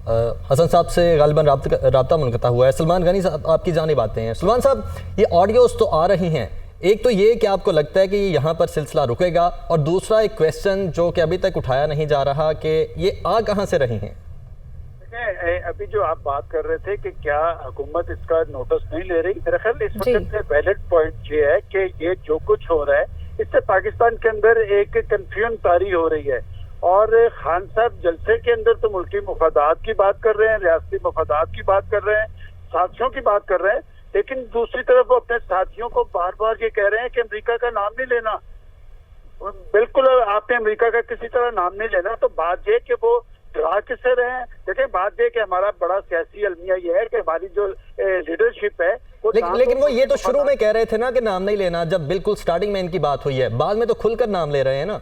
हसन साहब से गालिबन राब्ता मुनक़ता हुआ है। सलमान गनी साहब, आपकी जानिब आते हैं। सलमान साहब, ये ऑडियोज़ तो आ रही हैं, एक तो ये कि आपको लगता है कि यहाँ पर सिलसिला रुकेगा, और दूसरा एक क्वेश्चन जो कि अभी तक उठाया नहीं जा रहा कि ये आ कहाँ से रही हैं? अभी जो आप बात कर रहे थे कि क्या हुकूमत इसका नोटिस नहीं ले रही, मेरा ख्याल इस वक्त वैलिड पॉइंट ये है कि ये जो कुछ हो रहा है इससे पाकिस्तान के अंदर एक कंफ्यूजन तारी हो रही है। और खान साहब जलसे के अंदर तो मुल्की मफादात की बात कर रहे हैं, रियासती मफादात की बात कर रहे हैं, साथियों की बात कर रहे हैं, लेकिन दूसरी तरफ वो अपने साथियों को बार बार ये कह रहे हैं कि अमेरिका का नाम नहीं लेना। बिल्कुल आपने अमेरिका का किसी तरह नाम नहीं लेना। तो बात ये कि वो डरा किससे रहे हैं? देखिए, बात ये कि हमारा बड़ा सियासी अलमिया ये है कि हमारी जो लीडरशिप है वो लेकिन वो ये तो शुरू में कह रहे थे ना कि नाम नहीं लेना, जब बिल्कुल स्टार्टिंग में इनकी बात हुई है, बाद में तो खुलकर नाम ले रहे हैं ना।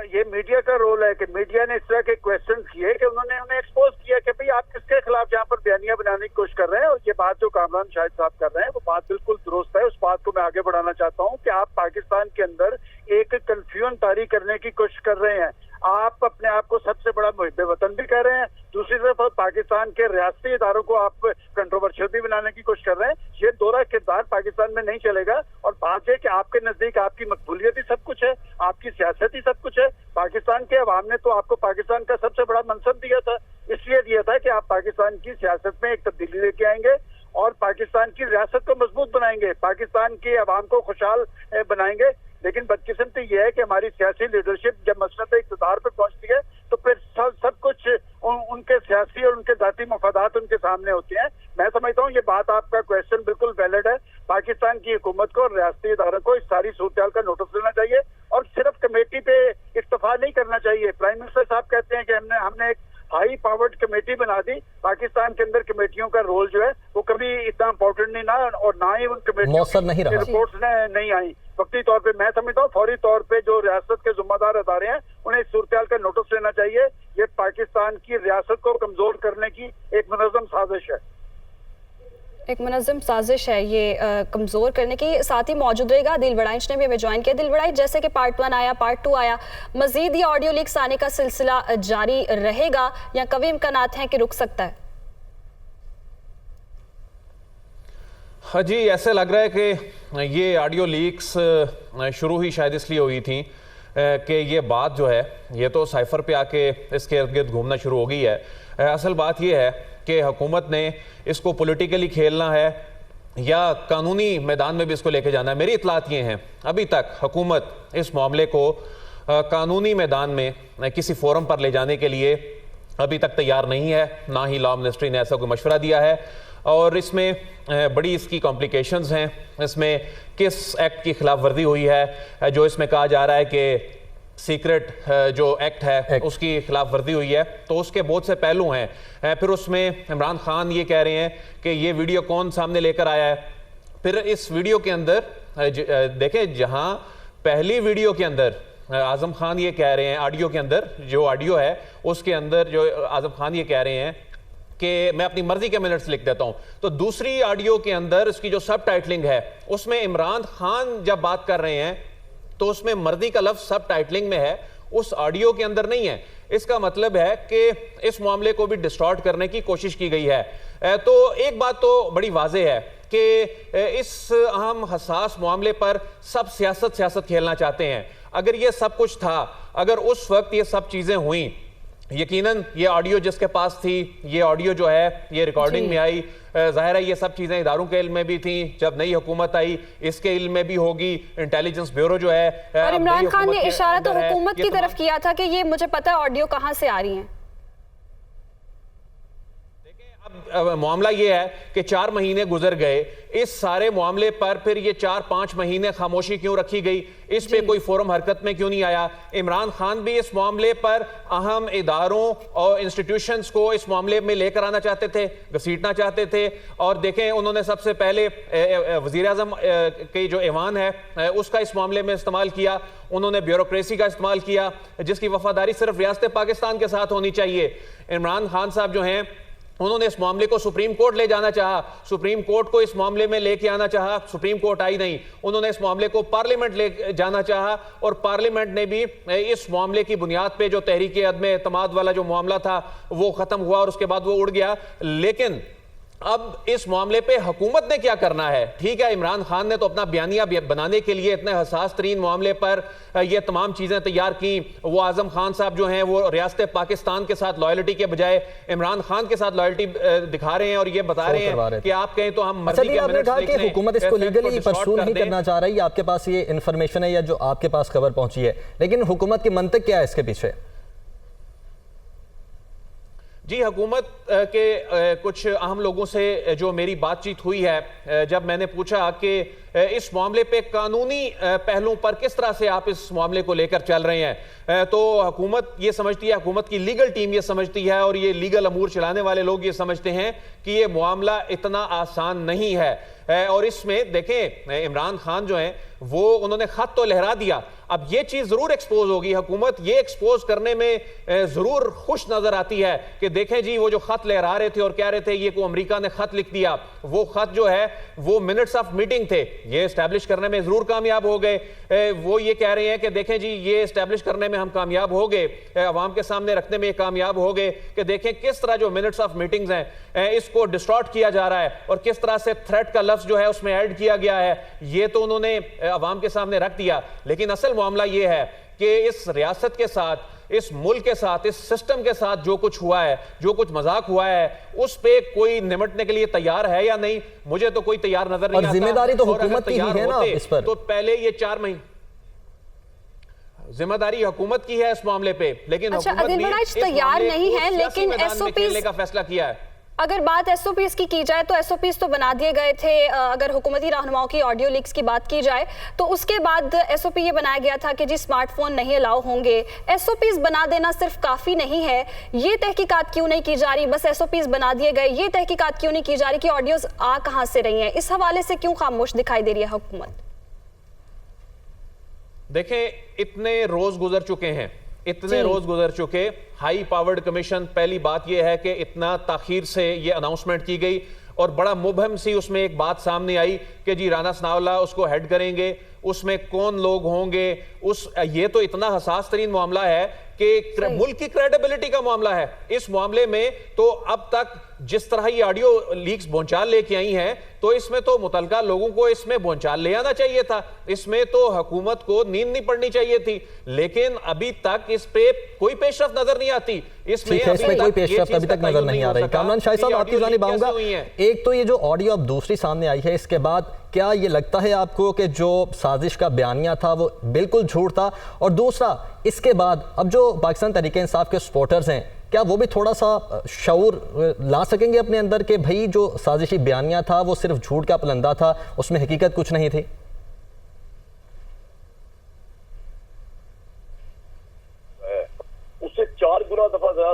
ये मीडिया का रोल है कि मीडिया ने इस तरह के क्वेश्चन किए कि उन्होंने उन्हें एक्सपोज किया कि भाई आप किसके खिलाफ यहाँ पर बयानियां बनाने की कोशिश कर रहे हैं। और ये बात जो कामरान शाहिद साहब कर रहे हैं वो बात बिल्कुल दुरुस्त है। उस बात को मैं आगे बढ़ाना चाहता हूँ कि आप पाकिस्तान के अंदर एक कंफ्यूजन तारी करने की कोशिश कर रहे हैं। आप अपने आप को सबसे बड़ा मुहिब वतन भी कह रहे हैं, दूसरी तरफ पाकिस्तान के रियासती इदारों को आप कंट्रोवर्शियल भी बनाने की कोशिश कर रहे हैं। ये दोहरा किरदार पाकिस्तान में नहीं चलेगा। और बात है कि आपके नजदीक आपकी मकबूलियत ही सब कुछ है, आपकी सियासत ही सब कुछ है। पाकिस्तान के अवाम ने तो आपको पाकिस्तान का सबसे बड़ा मनसब दिया था, इसलिए दिया था कि आप पाकिस्तान की सियासत में एक तब्दीली लेके आएंगे और पाकिस्तान की रियासत को मजबूत बनाएंगे, पाकिस्तान के अवाम को खुशहाल बनाएंगे। लेकिन बदकिस्मती यह है कि हमारी सियासी लीडरशिप जब मसनत इक़्तिदार पर पहुंचती है तो फिर सब कुछ उनके सियासी और उनके जाती मफादात उनके सामने होते हैं। मैं समझता हूँ ये बात, आपका क्वेश्चन बिल्कुल वैलिड है। पाकिस्तान की हुकूमत को और रियासती इदारों को इस सारी सूरत का नोटिस लेना चाहिए और सिर्फ कमेटी पे इक्तफा नहीं करना चाहिए। प्राइम मिनिस्टर साहब कहते हैं कि हमने एक हाई पावर्ड कमेटी बना दी। पाकिस्तान के अंदर कमेटियों का रोल जो है वो कभी इतना इम्पोर्टेंट नहीं ना, और ना ही उन कमेटियों की रिपोर्ट्स नहीं आई वक्ती तौर पे। मैं समझता हूँ फौरी तौर पे जो रियासत के जिम्मेदार अदारे हैं उन्हें इस सूरत का नोटिस लेना चाहिए। ये पाकिस्तान की रियासत को कमजोर करने की एक मुनज़्ज़म साजिश है, एक मुनज़्ज़म साजिश है ये कमज़ोर करने की। साथ ही मौजूद रहेगा दिल वड़ाइच ने भी हमें ज्वाइन किया। दिल वड़ाइच, जैसे कि पार्ट 1 आया, पार्ट 2 आया, मजीद ये ऑडियो लीक्स आने का सिलसिला जारी रहेगा या कभी इम्कानात हैं कि रुक सकता है? हाँ जी, ऐसे लग रहा है कि ये ऑडियो लीक्स शुरू ही शायद इसलिए हुई थी कि ये बात जो है ये तो साइफर पे आके इसके इर्द गिर्द घूमना शुरू हो गई है। असल बात ये है कि हुकूमत ने इसको पॉलिटिकली खेलना है या कानूनी मैदान में भी इसको लेके जाना है। मेरी इतलात ये हैं, अभी तक हुकूमत इस मामले को कानूनी मैदान में किसी फोरम पर ले जाने के लिए अभी तक तैयार नहीं है, ना ही लॉ मिनिस्ट्री ने ऐसा कोई मशवरा दिया है। और इसमें बड़ी इसकी कॉम्प्लिकेशंस हैं। इसमें किस एक्ट की खिलाफ वर्जी हुई है, जो इसमें कहा जा रहा है कि सीक्रेट जो एक्ट है उसकी खिलाफ वर्जी हुई है, तो उसके बहुत से पहलू हैं। फिर उसमें इमरान खान ये कह रहे हैं कि ये वीडियो कौन सामने लेकर आया है। फिर इस वीडियो के अंदर देखें, जहां पहली वीडियो के अंदर आजम खान ये कह रहे हैं, ऑडियो के अंदर जो ऑडियो है उसके अंदर जो आजम खान ये कह रहे हैं कि मैं अपनी मर्जी के मिनट्स लिख देता हूं, तो दूसरी ऑडियो के अंदर उसकी जो सब टाइटलिंग है उसमें इमरान खान जब बात कर रहे हैं तो उसमें मर्दी का लफ्ज सब टाइटलिंग में है, उस ऑडियो के अंदर नहीं है। इसका मतलब है कि इस मामले को भी डिस्टॉर्ट करने की कोशिश की गई है। तो एक बात तो बड़ी वाज़ेह है कि इस अहम हसास मामले पर सब सियासत खेलना चाहते हैं। अगर ये सब कुछ था, अगर उस वक्त ये सब चीजें हुई, यकीनन ये ऑडियो जिसके पास थी, ये ऑडियो जो है ये रिकॉर्डिंग में आई, जाहिर है ये सब चीजें इदारों के इल्म में भी थी। जब नई हुकूमत आई इसके इल्म में भी होगी, इंटेलिजेंस ब्यूरो जो है। और इमरान खान ने इशारा तो हुकूमत की तरफ किया था कि ये मुझे पता है ऑडियो कहां से आ रही है। अब मामला ये है कि 4 महीने गुजर गए, इस सारे मामले पर फिर ये 4-5 महीने खामोशी क्यों रखी गई? इस पे कोई फोरम हरकत में क्यों नहीं आया? इमरान खान भी इस मामले पर अहम इदारों और इंस्टीट्यूशंस को इस मामले में लेकर आना चाहते थे, घसीटना चाहते थे। और देखें, उन्होंने सबसे पहले वजीर आज़म की जो ऐवान है उसका इस मामले में इस्तेमाल किया, उन्होंने ब्यूरोक्रेसी का इस्तेमाल किया जिसकी वफादारी सिर्फ रियासत पाकिस्तान के साथ होनी चाहिए। इमरान खान साहब जो हैं उन्होंने इस मामले को सुप्रीम कोर्ट ले जाना चाहा, सुप्रीम कोर्ट को इस मामले में लेके आना चाहा, सुप्रीम कोर्ट आई नहीं। उन्होंने इस मामले को पार्लियामेंट ले जाना चाहा और पार्लियामेंट ने भी इस मामले की बुनियाद पे जो तहरीक अदम एतमाद वाला जो मामला था वो खत्म हुआ और उसके बाद वो उड़ गया। लेकिन अब इस मामले पे हुकूमत ने क्या करना है? ठीक है, इमरान खान ने तो अपना बयानिया बनाने के लिए इतने हसास तरीन मामले पर ये तमाम चीजें तैयार की। वो आजम खान साहब जो हैं वो रियासत पाकिस्तान के साथ लॉयल्टी के बजाय इमरान खान के साथ लॉयल्टी दिखा रहे हैं और ये बता रहे हैं कि आप कहें तो हम मर्जी के मिनट्स लिख लें। हुकूमत इसको लीगली परस्यू नहीं करना चाह रही, आपके पास ये इंफॉर्मेशन है या जो आपके पास खबर पहुंची है, लेकिन हुकूमत की मंतक क्या है इसके पीछे? जी, हुकूमत के कुछ अहम लोगों से जो मेरी बातचीत हुई है, जब मैंने पूछा कि इस मामले पे कानूनी पहलुओं पर किस तरह से आप इस मामले को लेकर चल रहे हैं, तो हुकूमत ये समझती है, हुकूमत की लीगल टीम ये समझती है और ये लीगल अमूर चलाने वाले लोग ये समझते हैं कि ये मामला इतना आसान नहीं है। और इसमें देखें, इमरान खान जो हैं वो उन्होंने खत तो लहरा दिया, अब ये चीज जरूर एक्सपोज होगी। हुकूमत ये एक्सपोज करने में जरूर खुश नजर आती है कि देखें जी, वो जो खत लहरा रहे थे और कह रहे थे ये को अमेरिका ने खत लिख दिया, वो खत जो है वो मिनट्स ऑफ मीटिंग थे, ये एस्टैब्लिश करने में जरूर कामयाब हो गए। वो ये कह रहे हैं कि देखें जी, ये एस्टैब्लिश करने में हम कामयाब हो गए, अवाम के सामने रखने में कामयाब हो गए कि देखें किस तरह जो मिनट्स ऑफ मीटिंग्स हैं इसको डिस्टॉर्ट किया जा रहा है और किस तरह से थ्रेट का लफ्ज जो है उसमें ऐड किया गया है। ये तो उन्होंने अवाम के सामने रख दिया, लेकिन असल मामला ये है कि इस रियासत के साथ, इस मुल्क के साथ, इस सिस्टम के साथ जो कुछ हुआ है, जो कुछ मजाक हुआ है, उस पे कोई निमटने के लिए तैयार है या नहीं? मुझे तो कोई तैयार नजर नहीं आता। जिम्मेदारी तो हुकूमत की ही है ना इस पर। तो पहले ये 4 महीने जिम्मेदारी हुकूमत की है इस मामले पे, लेकिन हुकूमत तैयार नहीं है, लेकिन एसओपी का फैसला किया है। अगर बात एसओपीज की जाए तो एसओपीज तो बना दिए गए थे। अगर हुकूमती रहनुमाओं की ऑडियो लीक्स की बात की जाए तो उसके बाद एसओपी ये बनाया गया था कि जी स्मार्टफोन नहीं अलाउ होंगे। एसओपीज बना देना सिर्फ काफ़ी नहीं है, ये तहकीकात क्यों नहीं की जा रही? बस एसओपीज बना दिए गए, ये तहकीकात क्यों नहीं की जा रही कि ऑडियोज आ कहाँ से रही हैं? इस हवाले से क्यों खामोश दिखाई दे रही है हुकूमत? देखें, इतने रोज गुजर चुके हैं, इतने रोज गुजर चुके। हाई पावर्ड कमीशन, पहली बात यह है कि इतना ताखीर से ये अनाउंसमेंट की गई और बड़ा मुबहम सी उसमें एक बात सामने आई कि जी राना सनाउल्लाह उसको हेड करेंगे, उसमें कौन लोग होंगे, ये तो इतना हसास तरीन मामला है कि मुल्क की क्रेडिबिलिटी का मामला है। इस मामले में तो अब तक जिस तरह ये ऑडियो लीक्स भोंचाल लेके आई हैं, तो इसमें तो मुतलका लोगों को इसमें भोंचाल ले आना चाहिए था, इसमें तो हुकूमत को नींद नहीं पड़नी चाहिए थी, लेकिन अभी तक इस पे कोई पेशरफ्त नजर नहीं आती। इसमें कोई पेशरफ्त अभी तक नजर नहीं आ रही। कामरान शाहिद साहब, आपकी जानिब आऊंगा। एक तो ये जो ऑडियो अब दूसरी सामने आई है, इसके बाद क्या ये लगता है आपको कि जो साजिश का बयानिया था वो बिल्कुल झूठ था? और दूसरा, इसके बाद अब जो पाकिस्तान तहरीक इंसाफ के सपोर्टर्स हैं, क्या वो भी थोड़ा सा शऊर ला सकेंगे अपने अंदर कि भाई जो साजिशी बयानिया था वो सिर्फ झूठ का पलंदा था, उसमें हकीकत कुछ नहीं थी? उससे 4 गुना दफा ज्यादा